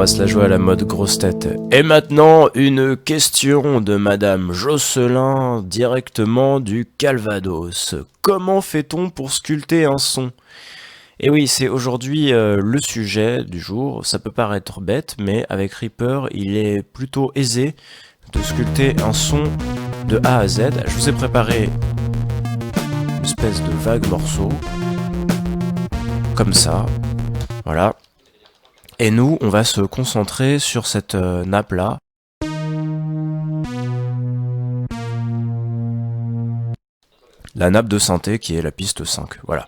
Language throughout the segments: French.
va se la jouer à la mode grosse tête. Et maintenant, une question de Madame Josselin, directement du Calvados. Comment fait-on pour sculpter un son? Et oui, c'est aujourd'hui le sujet du jour. Ça peut paraître bête, mais avec Reaper, il est plutôt aisé de sculpter un son de A à Z. Je vous ai préparé une espèce de vague morceau, comme ça, voilà. Et nous, on va se concentrer sur cette nappe-là. La nappe de synthé qui est la piste 5, voilà.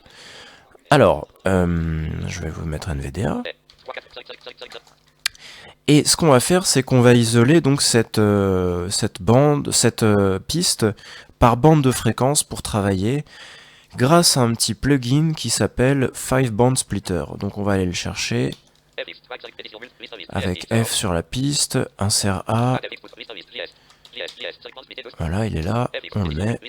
Alors, je vais vous mettre NVDA. Et ce qu'on va faire, c'est qu'on va isoler donc cette piste par bande de fréquence pour travailler grâce à un petit plugin qui s'appelle 5 Band Splitter. Donc on va aller le chercher avec F sur la piste, insert A. Voilà, il est là, on le met.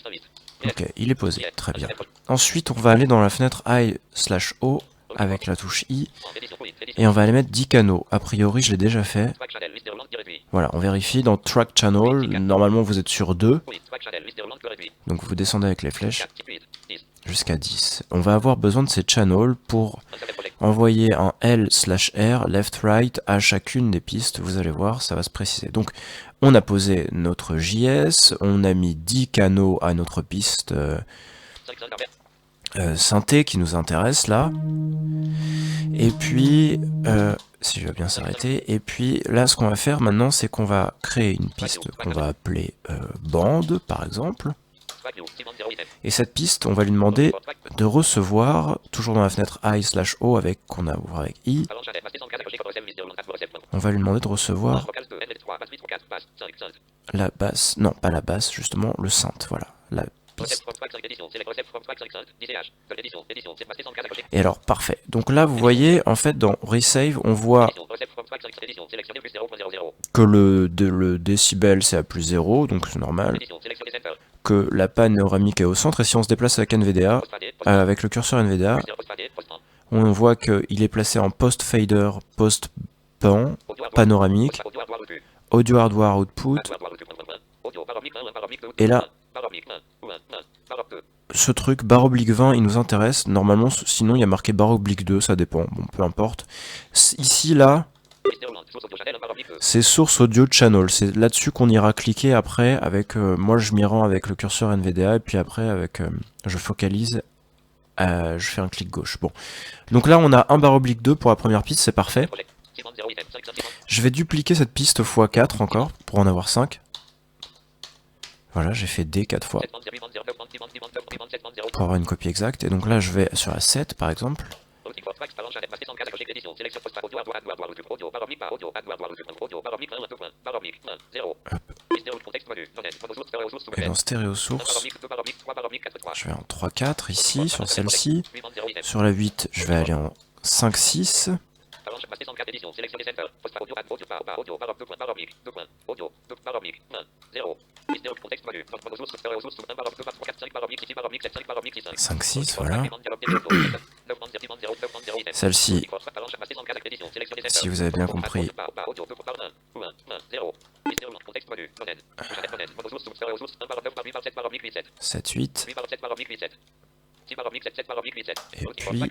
Ok, il est posé, très bien. Ensuite, on va aller dans la fenêtre I/O avec la touche I et on va aller mettre 10 canaux. A priori, je l'ai déjà fait. Voilà, on vérifie dans Track Channel. Normalement, vous êtes sur 2. Donc, vous descendez avec les flèches jusqu'à 10. On va avoir besoin de ces channels pour envoyer un L/R, left-right, à chacune des pistes. Vous allez voir, ça va se préciser. Donc, on a posé notre JS, on a mis 10 canaux à notre piste synthé qui nous intéresse là. Et puis, si je vais bien s'arrêter, et puis là, ce qu'on va faire maintenant, c'est qu'on va créer une piste qu'on va appeler bande, par exemple. Et cette piste, on va lui demander de recevoir, toujours dans la fenêtre I/O avec qu'on a ouvert avec I, on va lui demander de recevoir la basse, non pas la basse, justement le synth, voilà, la piste. Et alors, parfait. Donc là, vous voyez, en fait, dans Resave, on voit que le décibel, c'est à plus 0, donc c'est normal. Que la panoramique est au centre, et si on se déplace avec NVDA, avec le curseur NVDA, on voit qu'il est placé en post-fader, post-pan, panoramique, audio hardware output, et là, ce truc, barre oblique 20, il nous intéresse, normalement, sinon il y a marqué barre oblique 2, ça dépend, bon, peu importe. Ici, là, c'est source audio channel, c'est là-dessus qu'on ira cliquer après avec, moi je m'y rends avec le curseur NVDA et puis après avec, je focalise, je fais un clic gauche. Bon, donc là on a un barre oblique 2 pour la première piste, c'est parfait. Je vais dupliquer cette piste x4 encore pour en avoir 5. Voilà, j'ai fait D 4 fois pour avoir une copie exacte. Et donc là je vais sur la 7 par exemple. Et dans stéréo source, je vais en 3-4 ici, sur celle-ci. Sur la 8, je vais aller en 5-6. Cinq, 6, voilà. Celle-ci, si vous avez bien compris, 7, 8. Et puis,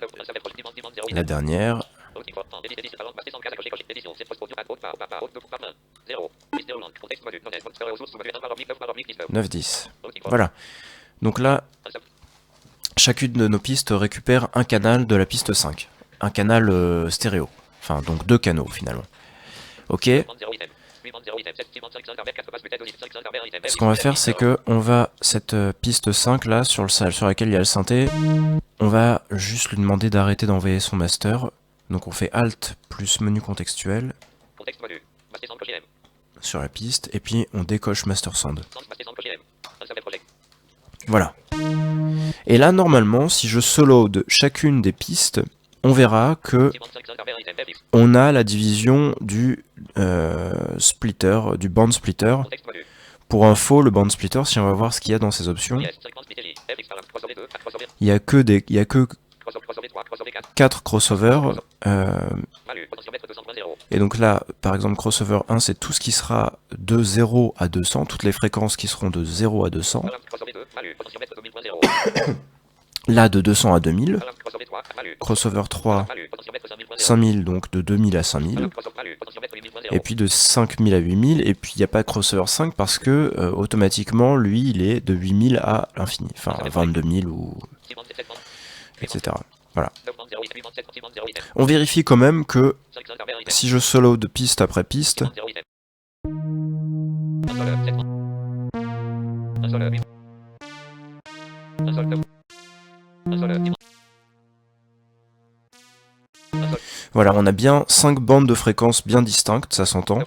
la dernière, 9, 10. Voilà. Donc là, chacune de nos pistes récupère un canal de la piste 5. Un canal stéréo. Enfin, donc 2 canaux finalement. Ok. Ce qu'on va faire, c'est que on va, cette piste 5 là, sur laquelle il y a le synthé, on va juste lui demander d'arrêter d'envoyer son master. Donc on fait Alt plus menu contextuel sur la piste, et puis on décoche Master Sound. Voilà. Et là, normalement, si je solo-load chacune des pistes, on verra que on a la division du splitter, du band splitter. Pour info, le band splitter, si on va voir ce qu'il y a dans ces options, il y a que 4 crossovers. Et donc là, par exemple, crossover 1, c'est tout ce qui sera de 0 à 200, toutes les fréquences qui seront de 0 à 200. Là, de 200 à 2000. Crossover 3, 5000, donc de 2000 à 5000. Et puis de 5000 à 8000. Et puis il n'y a pas crossover 5 parce que automatiquement, lui, il est de 8000 à l'infini. Enfin, 22 000 ou... etc. Voilà. On vérifie quand même que si je solo de piste après piste, voilà, on a bien 5 bandes de fréquences bien distinctes, ça s'entend.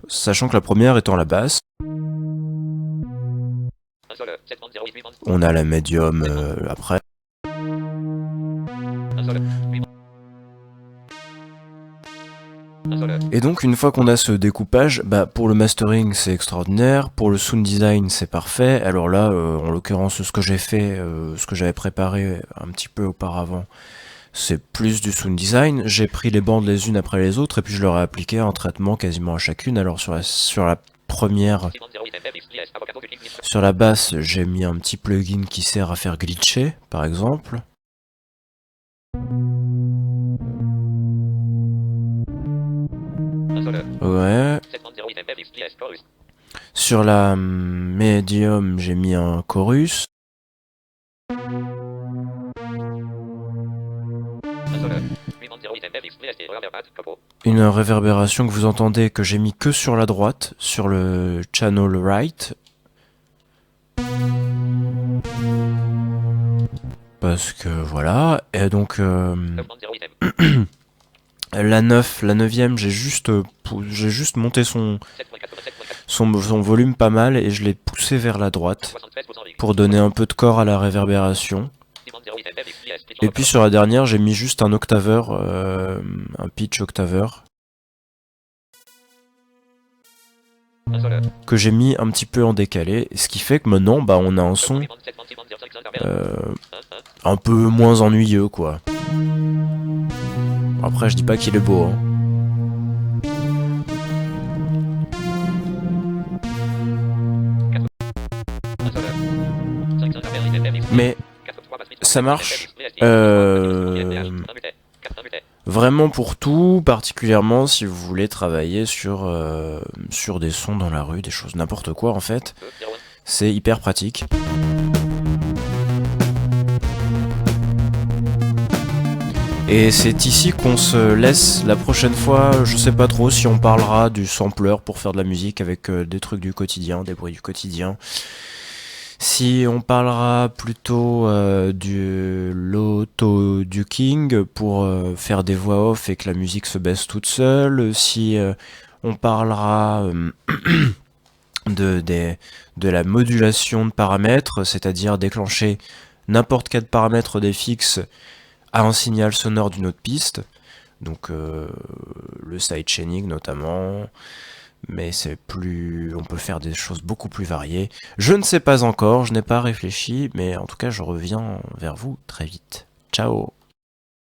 Sachant que la première étant la basse. On a la médium après. Et donc une fois qu'on a ce découpage, bah, pour le mastering c'est extraordinaire, pour le sound design c'est parfait. Alors là, en l'occurrence ce que j'ai fait, ce que j'avais préparé un petit peu auparavant, c'est plus du sound design. J'ai pris les bandes les unes après les autres et puis je leur ai appliqué un traitement quasiment à chacune. Alors sur la première, sur la basse, j'ai mis un petit plugin qui sert à faire glitcher, par exemple. Ouais. Sur la médium, j'ai mis un chorus. Une réverbération que vous entendez que j'ai mis que sur la droite, sur le channel right. Parce que voilà, et donc la 9ème, j'ai juste monté son volume pas mal et je l'ai poussé vers la droite pour donner un peu de corps à la réverbération. Et puis sur la dernière, j'ai mis juste un octaveur, un pitch octaveur, que j'ai mis un petit peu en décalé, ce qui fait que maintenant, bah, on a un son un peu moins ennuyeux, quoi. Après, je dis pas qu'il est beau, hein. Mais ça marche vraiment pour tout, particulièrement si vous voulez travailler sur des sons dans la rue, des choses, n'importe quoi en fait. C'est hyper pratique. Et c'est ici qu'on se laisse la prochaine fois. Je sais pas trop si on parlera du sampler pour faire de la musique avec des trucs du quotidien, des bruits du quotidien. Si on parlera plutôt du l'auto-duking pour faire des voix off et que la musique se baisse toute seule. Si on parlera de la modulation de paramètres, c'est-à-dire déclencher n'importe quel paramètre des fixes à un signal sonore d'une autre piste, donc le sidechaining notamment, mais c'est plus, on peut faire des choses beaucoup plus variées. Je ne sais pas encore, je n'ai pas réfléchi, mais en tout cas je reviens vers vous très vite. Ciao!